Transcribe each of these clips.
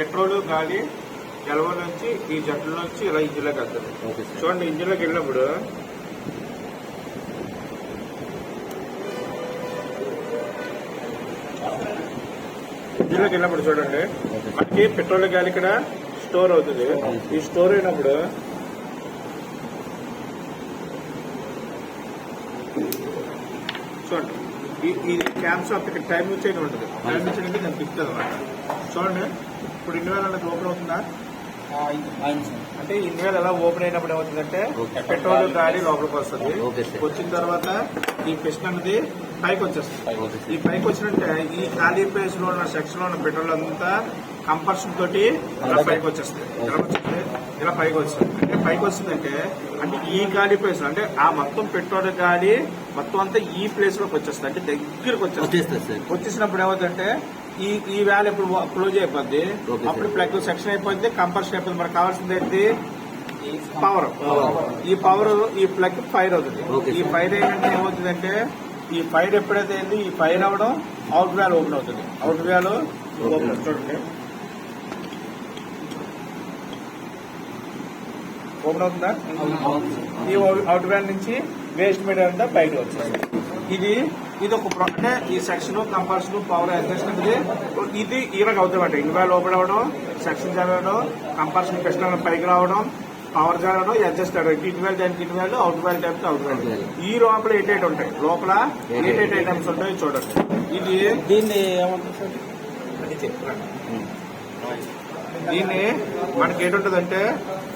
Petrol గాలి ఎలవ నుంచి ఈ జట్ల నుంచి ఇలా ఇంజిన్లోకి వెళ్తుంది. చూడండి, ఇంజిన్లోకి వెళ్ళినప్పుడు చూడండి మనకి పెట్రోల్ గాలి ఇక్కడ స్టోర్ అవుతుంది. ఈ స్టోర్ అయినప్పుడు చూడండి ఈ క్యామ్స్ ఆఫ్ ఇక్కడ టైం నుంచి అయితే ఉంటుంది. టైం నుంచి అయితే నేను తిప్పుతుంది అనమాట. చూడండి ఇప్పుడు 2000 అన్నది ఓపెన్ అవుతుందా? అంటే 2000 ఎలా ఓపెన్ అయినప్పుడు ఏమవుతుందంటే పెట్రోల్ గాలి లోపలికి వస్తుంది. వచ్చిన తర్వాత ఈ పిస్టన్ అనేది పైకి వచ్చేస్తుంది. ఈ పైకి వచ్చినట్టే ఈ ఖాళీ ప్లేస్ లో ఉన్న సెక్షన్ లో ఉన్న పెట్రోల్ అంతా కంపల్షన్ తోటి ఇలా పైకి వచ్చేస్తుంది. ఇలా పైకి వస్తుంది. అంటే పైకి వస్తుందంటే అంటే ఈ ఖాళీ ప్లేస్ అంటే ఆ మొత్తం పెట్రోల్ గాలి మొత్తం అంతా ఈ ప్లేస్ లోకి వచ్చేస్తుంది. అంటే దగ్గరకు వచ్చేస్తుంది. వచ్చేసినప్పుడు ఏమవుతుందంటే ఈ వ్యాల్ ఇప్పుడు క్లోజ్ అయిపోద్ది. అప్పుడు ప్లగ్ సెక్షన్ అయిపోద్ది, కంపల్షన్ అయిపోతుంది. మనకు కావాల్సింది ఏంటి? పవర్. ఈ పవర్ ఈ ప్లగ్ ఫైర్ అవుతుంది. ఈ ఫైర్ ఏంటంటే ఏమవుతుందంటే ఈ ఫైర్ ఎప్పుడైతే అయింది ఈ ఫైర్ అవ్వడం అవుట్ వ్యాల్ ఓపెన్ అవుతుంది. అవుట్ వ్యాల్ ఓపెన్ చూడండి ఓపెన్ అవుతుందా? ఈ అవుట్ వ్యాల్ నుంచి వేస్ట్ మీడియా అంతా బయటకు వచ్చింది. ఇది ఒక అంటే ఈ సెక్షన్ కంపల్షన్ పవర్ అడ్జస్ట్ అనేది ఇది ఇలాగ అవుతామంట. ఇన్వాల్వ్ ఓపెన్ అవ్వడం, సెక్షన్ జరగడం, కంపల్షన్ పిస్టన్ పైకి రావడం, పవర్ జరగడం, అడ్జస్ట్ అవ్వడం. ఇన్వాల్వ్ దానికి involve, out valve type out valve. ఈ లోపల 8 ఉంటాయి. లోపల 8 ఐటమ్స్ ఉంటాయి. చూడండి ఇది దీన్ని మనకి ఏంటుంటదంటే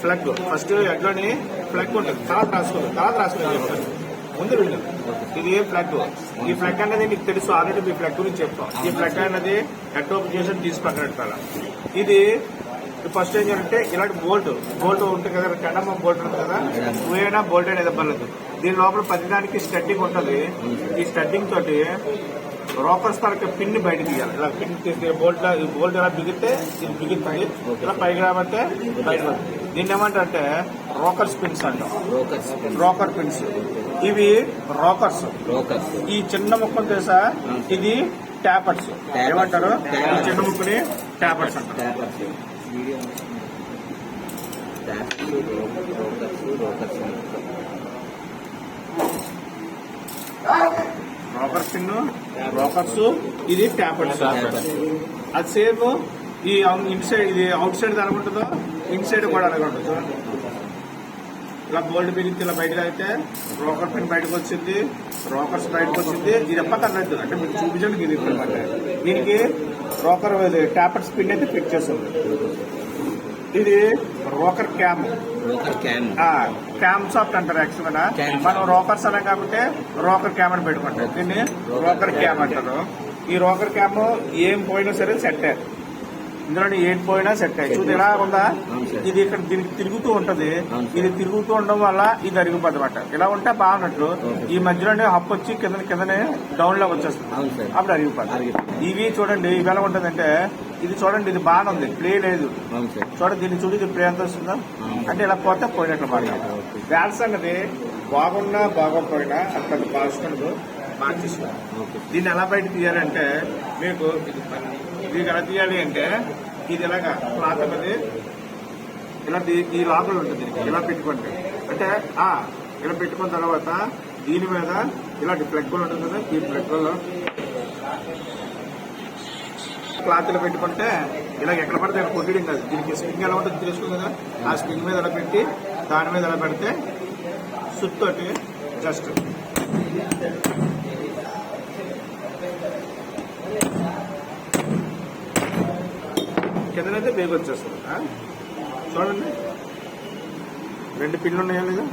ఫ్లగ్. ఫస్ట్ ఎడ్లోని ఫ్లగ్ ఉంటుంది. తర్వాత రాసుకోవాలి ముందు రెండు. ఇది ఫ్లగ్. ఈ ఫ్లగ్ అనేది మీకు తెలుసు, ఆల్రెడీ మీ ఫ్లగ్ గురించి చెప్తాం. ఈ ఫ్లగ్ అనేది హెడ్ ఓపెన్ చేసి తీసి పక్కన పెట్టాలి. ఇది ఫస్ట్ ఏం చేయాలంటే ఇలాంటి బోల్ట్ ఉంటుంది కదా, కండమ్మ బోల్ట్ ఉంటుంది కదా, నువ్వైనా బోల్ట్ అనేది ఇవ్వలేదు. దీని లోపల ప్రతిదానికి స్టడ్డింగ్ ఉంటుంది. ఈ స్టడ్డింగ్ తోటి రోకర్స్ తరగతి పిన్ బయట తీయాలి. ఇలా పిన్ తీస్తే బోల్ట్ ఇలా బిగితే ఇది బిగుతుంది. ఇలా పైకి రాబట్టే బయట. దీన్ని ఏమంటారంటే రోకర్ పిన్స్ అంటాం. రోకర్ పిన్స్ ఇవి రోకర్స్. ఈ చిన్న ముక్కను తెలుసా, ఇది ట్యాపర్స్. ఏమంటారు? ఈ చిన్న ముక్కని ట్యాపర్స్ అంటారు. రోకర్ పిన్, రోకర్స్, ఇది ట్యాపర్స్. అది సేమ్ ఈ ఇన్సైడ్ ఇది అవుట్ సైడ్ అనుకుంటుందో ఇన్సైడ్ కూడా అలాగే ఉంటుంది. ఇలా బోల్డ్ బిగించి ఇలా బయటకు అయితే రోకర్ పిన్ బయటకు వచ్చింది, రోకర్స్ బయటకు వచ్చింది. ఇది ఎప్పకర్లేదు అంటే మీకు చూపించండి. ఇది దీనికి రోకర్ ట్యాపర్స్ పిన్ అయితే ఫిక్స్ చేస్తుంది. ఇది రోకర్ క్యామ్ సాఫ్ట్ అంటారు. యాక్చువల్గా మనం రోకర్స్ అలా కాబట్టి రోకర్ క్యామ్ అని పెట్టుకుంటాం. దీన్ని రోకర్ క్యామ్ అంటారు. ఈ రోకర్ క్యామ్ ఏం పోయినా సరే సెట్ అయ్యారు. ఇందులో ఏం పోయినా సెట్ అయ్యి చూడు ఎలా ఉందా. ఇది ఇక్కడ దీనికి తిరుగుతూ ఉంటది. ఇది తిరుగుతూ ఉండడం వల్ల ఇది అరిగిపోద్ది అన్నమాట. ఇలా ఉంటే బాగున్నట్లు ఈ మధ్యలోనే హప్ వచ్చి కిందనే డౌన్ లో వచ్చేస్తుంది. అప్పుడు అరిగిపోద్ది. ఇవి చూడండి ఇవి ఎలా ఉంటదంటే ఇది చూడండి ఇది బాగానే ఉంది, ప్లే లేదు. చూడండి దీన్ని చూడు, ఇది ప్లే ఎంత వస్తుందా అంటే ఇలా పోతే పోయినట్లు బాగా. వ్యాల్స్ అన్నది బాగున్నా బాగోకపోయినా అది పెద్ద పాజిటివ్ మార్చేసుకోవాలి. దీన్ని ఎలా బయట తీయాలంటే మీకు ఎలా తీయాలి అంటే ఇది ఇలాగా క్లాత్ అనేది ఇలా ఈ లాకలు ఉంటుంది. ఇలా పెట్టుకోండి అంటే ఇలా పెట్టుకున్న తర్వాత దీని మీద ఇలాంటి ప్లగ్గులు ఉంటుంది కదా, ఈ ప్లగ్గుల్లో క్లాత్ ఇలా పెట్టుకుంటే ఇలా ఎక్కడ పడితే అక్కడ కొట్టడం కాదు. దీనికి స్ప్రింగ్ ఎలా ఉంటుంది తెలుస్తుంది కదా, ఆ స్ప్రింగ్ మీద ఇలా పెట్టి దాని మీద ఇలా పెడితే సుత్తోటి జస్ట్ కిందనైతే బేగ్ వచ్చేస్తుంది. చూడండి 2 పిన్లు ఉన్నాయా లేదా,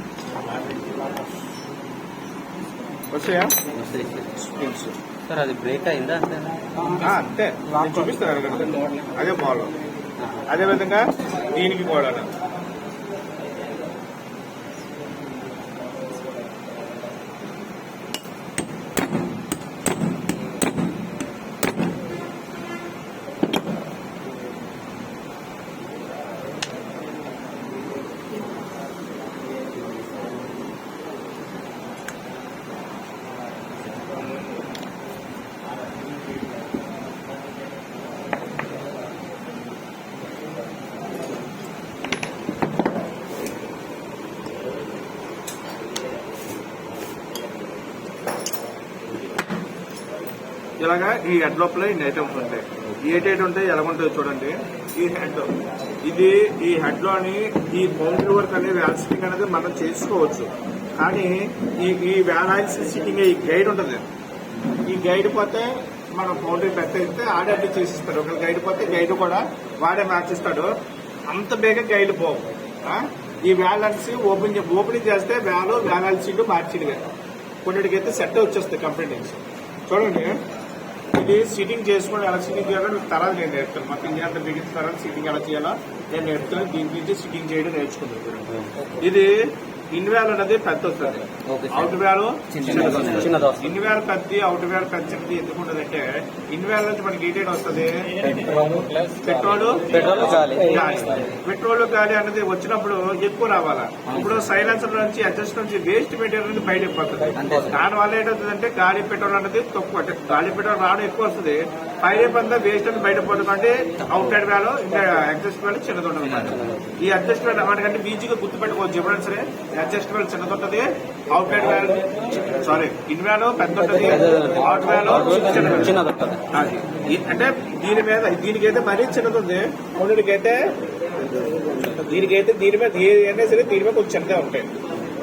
వచ్చాయా పిన్స్? సార్ అది బ్రేక్ అయిందా? అంతే చూపిస్తారు. అదే ఫాలో. అదేవిధంగా దీనికి కూడా ఇలాగా ఈ హెడ్ లోపల ఈ ఐటమ్స్ ఉంటాయి. ఈ 8 ఉంటాయి. ఎలా ఉంటాయో చూడండి. ఈ హెడ్ ఇది ఈ హెడ్ లోని ఈ బౌండరీ వర్క్ అనేది వ్యాల్ సిట్టింగ్ అనేది మనం చేసుకోవచ్చు. కానీ ఈ వ్యాల్ ఆయిల్ సిట్టింగ్ ఈ గైడ్ ఉంటుంది. ఈ గైడ్ పోతే మనం బౌండరీ పెట్టేస్తే ఆడే చేసిస్తాడు. ఒక గైడ్ పోతే గైడ్ కూడా వాడే మార్చిస్తాడు. అంత బేగా గైడ్ పోవు. ఈ వ్యాలెన్స్ ఓపెనింగ్ చేస్తే వ్యాలెన్స్ మార్చిడిగా కొన్నిటికైతే సెట్ వచ్చేస్తాయి కంప్లీట్. చూడండి, ఇది సీటింగ్ చేసుకుని ఎలా సీటింగ్ చేయాలో తర్వాత నేను నేర్పుతాను. మొత్తం ఇండియా అంతా బిగిన తర్వాత సీటింగ్ ఎలా చేయాలో నేను నేర్పుతాను. దీని నుంచి సీటింగ్ చేయడం నేర్చుకుంటాను. ఇది ఇన్ వ్యాల్ అనేది పెద్ద వస్తుంది, అవుట్ వ్యాల్ చిన్నది. ఇన్ వ్యాల్ పెద్ద, అవుట్ వ్యాల్ పెద్ద చిన్నది ఎందుకు ఉంటుంది అంటే ఇన్ వ్యాల్ నుంచి మనకి డీటెయిల్ వస్తుంది. పెట్రోల్ గాలి అనేది వచ్చినప్పుడు ఎక్కువ రావాలా. ఇప్పుడు సైలెన్సర్ నుంచి అడ్జస్ట్ నుంచి వేస్ట్ మెటీరియల్ అనేది బయట అయిపోతుంది. దాని వల్ల ఏంటవుతుందంటే గాలి పెట్రోల్ అనేది తక్కువ, అంటే గాలి పెట్రోల్ రావడం ఎక్కువ వస్తుంది. పైప్ అంతా వేస్ట్ అనేది బయట పోతుంది. అంటే అవుట్ సైడ్ వ్యాల్ ఇంకా అడ్జస్ట్ వ్యాల్ చిన్నది ఉంటుంది. ఈ అడ్జస్ట్ వ్యాల్ మనకంటే ఈజీగా గుర్తుపెట్టుకోవచ్చు. ఎప్పుడైనా సరే అడ్జస్ట్ వ్యాల్ చిన్నది ఉంటుంది, అవుట్ సైడ్ వ్యాల్ ఇన్ వ్యాల్ పెద్ద ఉంటుంది, అవుట్ వ్యాల్ చిన్నది ఉంటుంది. అంటే దీనికైతే మరీ చిన్నది ఉంది. దీని మీద ఏదైనా సరే దీని మీద కొంచెం చిన్నగా ఉంటాయి.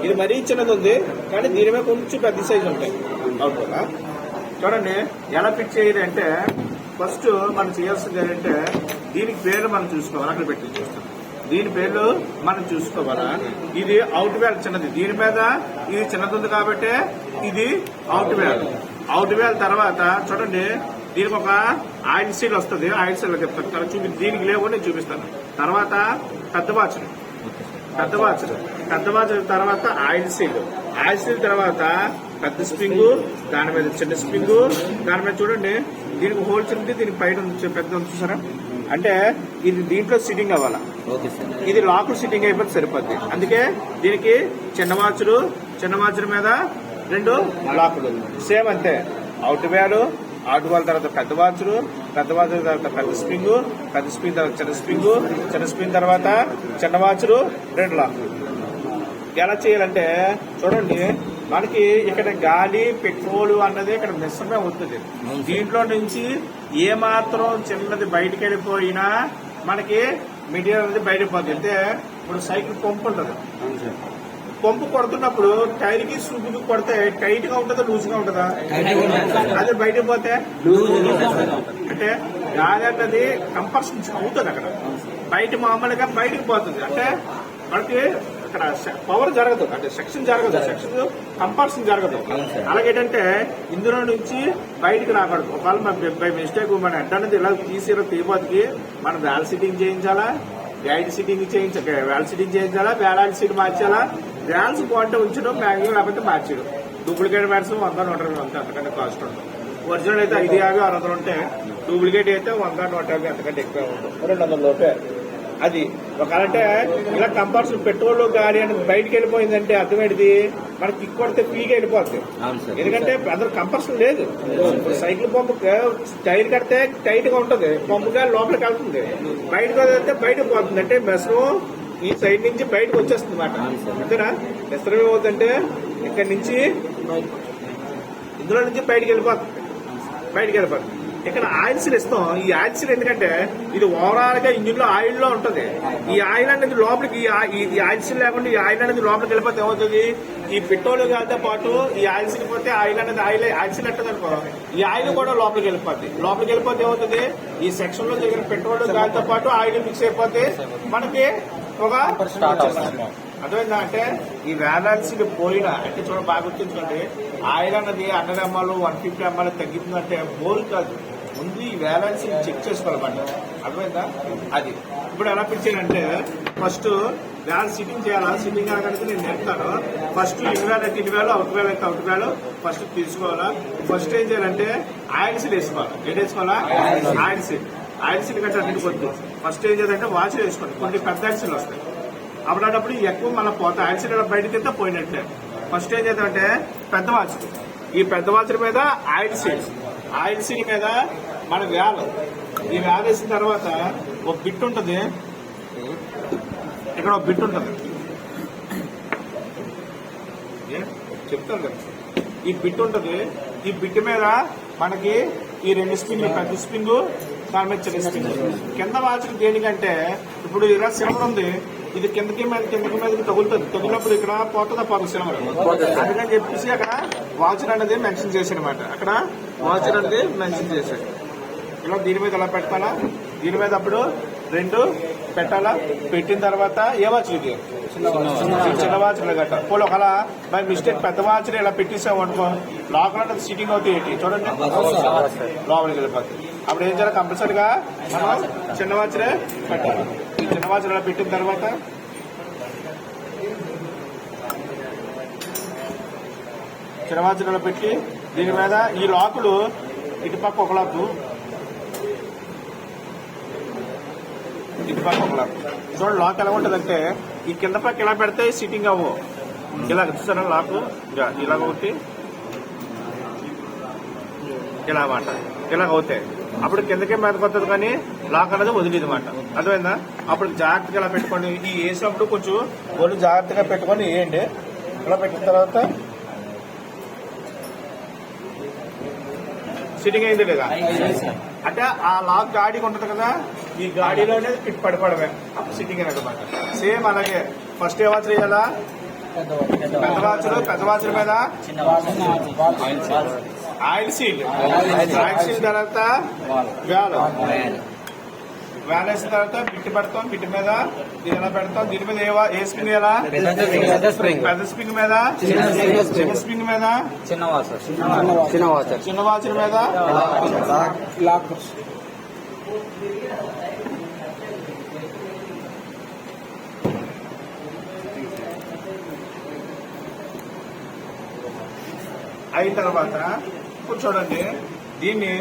ఇది మరీ చిన్నది ఉంది కానీ దీని మీద కొంచెం పెద్ద సైజు ఉంటాయి. అవుట్ కదా. చూడండి ఎలా ఫిట్ చేయాలి అంటే ఫస్ట్ మనం చేయాల్సింది ఏంటంటే దీనికి పేర్లు మనం చూసుకోవాలి. అక్కడ పెట్టి చూస్తాం. దీని పేర్లు మనం చూసుకోవాలా. ఇది అవుట్ వ్యాల్ చిన్నది, దీని మీద ఇది చిన్నది ఉంది కాబట్టి ఇది అవుట్ వ్యాల్. అవుట్ వ్యాల్ తర్వాత చూడండి దీనికి ఒక ఆయిల్ సీల్ వస్తుంది. ఆయిల్ సీల్ చెప్తాను, దీనికి లేవు నేను చూపిస్తాను. తర్వాత పెద్ద వాచ్ తర్వాత ఆయిల్ సీల్ తర్వాత పెద్ద స్ప్రింగ్, దాని మీద చిన్న స్ప్రింగ్, దాని మీద చూడండి దీనికి హోల్స్ ఉంది, దీనికి పైన పెద్ద ఉంది చూసారా. అంటే ఇది దీంట్లో సిట్టింగ్ అవ్వాలా. ఇది లాక్ సిట్టింగ్ అయిపోతే సరిపోద్ది. అందుకే దీనికి చిన్న వాచ్ల మీద 2 లాకులు సేమ్ అంతే. అవుట్ వ్యాల్ తర్వాత పెద్ద వాచ్ తర్వాత పెద్ద స్ప్రింగ్ తర్వాత చిన్న స్ప్రింగ్ తర్వాత చిన్న వాచ్ 2 లాకులు. ఎలా చేయాలంటే చూడండి మనకి ఇక్కడ గాలి పెట్రోల్ అన్నది ఇక్కడ మిశ్రమే అవుతుంది. దీంట్లో నుంచి ఏ మాత్రం చిన్నది బయటకు వెళ్ళిపోయినా మనకి మెటీరియల్ అనేది బయటకు పోతుంది. అంటే ఇప్పుడు సైకిల్ పంపు ఉంటుంది. పంపు కొడుతున్నప్పుడు టైర్ కి సూపుకి కొడితే టైట్ గా ఉంటుందా లూజ్ గా ఉంటుందా? అదే బయటకు పోతే అంటే గాలి అన్నది కంపల్సరీ అవుతుంది. అక్కడ బయట మామూలుగా బయటకు పోతుంది. అంటే మనకి అక్కడ పవర్ జరగదు, అంటే సెక్షన్ కంపల్సరీ జరగదు. అలాగేంటంటే ఇందులో నుంచి బయటకు రాకూడదు. ఒకవేళ బై మిస్టేక్ మన హెడ్ అనేది ఇలా తీయబోతుకి మనం వ్యాల్ సిట్టింగ్ చేయించాలా, గైడ్ సిట్టింగ్ వ్యాల్ సిట్టింగ్ చేయించాలా, వ్యాల్ ఆయిల్ సీట్ మార్చాలా. వ్యాల్స్ బాగుంటే ఉంచడం, మ్యాక్సిమం లేకపోతే మార్చడం. డూప్లికేట్ వ్యాల్స్ 100-120 అంతే, అంతకంటే కాస్ట్ ఉంటుంది. ఒరిజినల్ అయితే 550-600 ఉంటే, డూప్లికేట్ అయితే 100-150 అంతకంటే ఎక్కువ ఉంటుంది, 200 లోపే. అది ఒకవేళంటే ఇలా కంపల్సరీ పెట్రోల్ గాలి అని బయటకు వెళ్ళిపోయిందంటే అర్థమేంటిది మనకి కిక్ కొడితే ఫ్రీగా వెళ్ళిపోతుంది. ఎందుకంటే అందరూ కంపల్సరీ లేదు. సైకిల్ పంపు టైర్ కడితే టైట్ గా ఉంటుంది, పంపు గాలి లోపలికి వెళ్తుంది, బయటకు వెళ్తే బయటకు పోతుంది. అంటే మెసరం ఈ సైడ్ నుంచి బయటకు వచ్చేస్తుంది అన్నమాట. అంతేనా? మెసరం ఏమవుతుందంటే ఇక్కడ నుంచి ఇందులో నుంచి బయటకు వెళ్ళిపోతుంది. ఇక్కడ ఆయిల్ సీల్ ఇస్తాం. ఈ ఆయిల్ సీల్ ఎందుకంటే ఇది ఓవరాల్ గా ఇంజిన్ లో ఆయిల్ లో ఉంటుంది. ఈ ఆయిల్ అనేది లోపలికి ఈ ఆయిల్ సీల్ లేకుండా ఈ ఆయిల్ అనేది లోపలికి వెళ్ళిపోతే ఏమవుతుంది, ఈ పెట్రోల్ గాలితో పాటు ఈ ఆయిల్ సీల్ పోతే ఆయిల్ అనేది ఆయిల్ సీల్ అంటే అనుకో ఈ ఆయిల్ కూడా లోపలికి వెళ్ళిపోతే ఏమవుతుంది, ఈ సెక్షన్ లో జరిగిన పెట్రోల్ గాలితో పాటు ఆయిల్ మిక్స్ అయిపోతే మనకి ఒక అర్థమైందా. అంటే ఈ వ్యాలెన్సీ పోయినా అంటే చూడండి బాగా గుర్తుంచుకోండి, ఆయిల్ అన్నది 100 ml 150 ml తగ్గిందంటే బోల్ కాదు, ముందు ఈ వ్యాలెన్సీ చెక్ చేసుకోవాలన్నమాట. అర్థమైందా. అది ఇప్పుడు ఎలా పిలిచానంటే ఫస్ట్ వ్యాల్ సిట్టింగ్ చేయాలా. సిట్టింగ్ కనుక నేను నేర్పుతాను. ఫస్ట్ ఇన్వాల్ అయితే ఇన్వాల్, అవుట్ వ్యాల్ అయితే అవుట్ వ్యాల్ ఫస్ట్ తీసుకోవాలా. ఫస్ట్ ఏం చేయాలంటే ఆయిల్ సీల్ వేసుకోవాలి. ఏం వేసుకోవాలా? ఆయిల్ సీల్ కంటే అన్నింటికి వద్దు. ఫస్ట్ ఏం చేయాలంటే వాచ్ వేసుకోండి. కొన్ని పెద్ద ఆయిల్ సీల్ వస్తాయి, అప్పుడప్పుడు ఎక్కువ మళ్ళీ పోతాయి. ఆయిల్ సీల్ బయటకి అయితే పోయినట్లే. ఫస్ట్ ఏం చేద్దామంటే పెద్ద వాచ్, ఈ పెద్ద వాచ్ మీద ఆయిల్ సీల్ మీద మన వ్యాల్, ఈ వ్యాల్ వేసిన తర్వాత ఒక బిట్ ఉంటుంది. ఇక్కడ ఒక బిట్ ఉంటుంది, చెప్తాను కదా. ఈ బిట్ ఉంటుంది. ఈ బిట్ మీద మనకి ఈ 2 స్ప్రింగ్లు, పెద్ద స్ప్రింగ్, దాని మీద చిన్న స్ప్రింగ్. కింద వాచర్ దేనికంటే ఇప్పుడు ఇలా సిల్వర్ ఉంది, ఇది కిందకి మీదకి తగులుతుంది. తగిలినప్పుడు ఇక్కడ పోతుందా పోతుంది సిల్వర్. అందుకని చెప్పేసి అక్కడ వాచర్ అనేది మెన్షన్ చేశాడు అనమాట. అక్కడ వాచర్ అనేది మెన్షన్ చేశాడు. ఇలా దీని మీద ఎలా పెట్టాలా, దీని మీద అప్పుడు 2 పెట్టాలా. పెట్టిన తర్వాత ఏ వాచర్ ఇది చిన్న వాచర్ గట్ట పోలు ఒకలా బై మిస్టేక్ పెద్ద వాచర్ ఇలా పెట్టేసాము అనుకో, లోపల సిట్టింగ్ అవుతాయి ఏంటి చూడండి, లోపలికి వెళ్ళిపోతుంది. అప్పుడు ఏం చేయాలి, కంపల్సరీగా మనం చిన్న వాచరే పెట్టాలి. ఈ చిన్న వాచర్ ఇలా పెట్టిన తర్వాత చిన్న వాచర్ ఇలా పెట్టి దీని మీద ఈ లాకులు ఇటుపక్క ఒక లాకు, ఇటుపక్క ఒక లాక్. చూడండి లాక్ ఎలా ఉంటుందంటే ఈ కింద పక్క ఇలా పెడితే సిట్టింగ్ అవ్వు, ఇలా చూసారా లాక్ ఇలా ఒకటి ఇలా మాట ఇలా అవుతాయి. అప్పుడు కిందకే మీదకి వస్తుంది కానీ లాక్ అనేది వదిలేదు మాట. అర్థమైందా? అప్పుడు జాగ్రత్తగా ఇలా పెట్టుకోండి. ఈ వేసినప్పుడు కొంచెం ఒళ్ళు జాగ్రత్తగా పెట్టుకొని వేయండి. ఇలా పెట్టిన తర్వాత సిట్టింగ్ అయింది లేదా అంటే ఆ లాక్ గాడికి ఉంటుంది కదా, ఈ గాడిలోనే ఫిట్ పడిపోవడమే అప్పుడు సిట్టింగ్ అనమాట. సేమ్ అలాగే ఫస్ట్ ఏ వాచర్ వేయాలా, పెద్ద వాచర్ మీద ఆయిల్ సీల్, తర్వాత వ్యాన్ వేసిన తర్వాత బిట్ పెడతాం. బిట్ మీద దీని ఎలా పెడతాం, దీని మీద ఏ స్ప్రింగ్ వేయాలా, పెద్ద స్ప్రింగ్ మీద చిన్న స్ప్రింగ్ మీద చిన్న వాచర్ మీద అయిన తర్వాత ఇప్పుడు చూడండి దీన్ని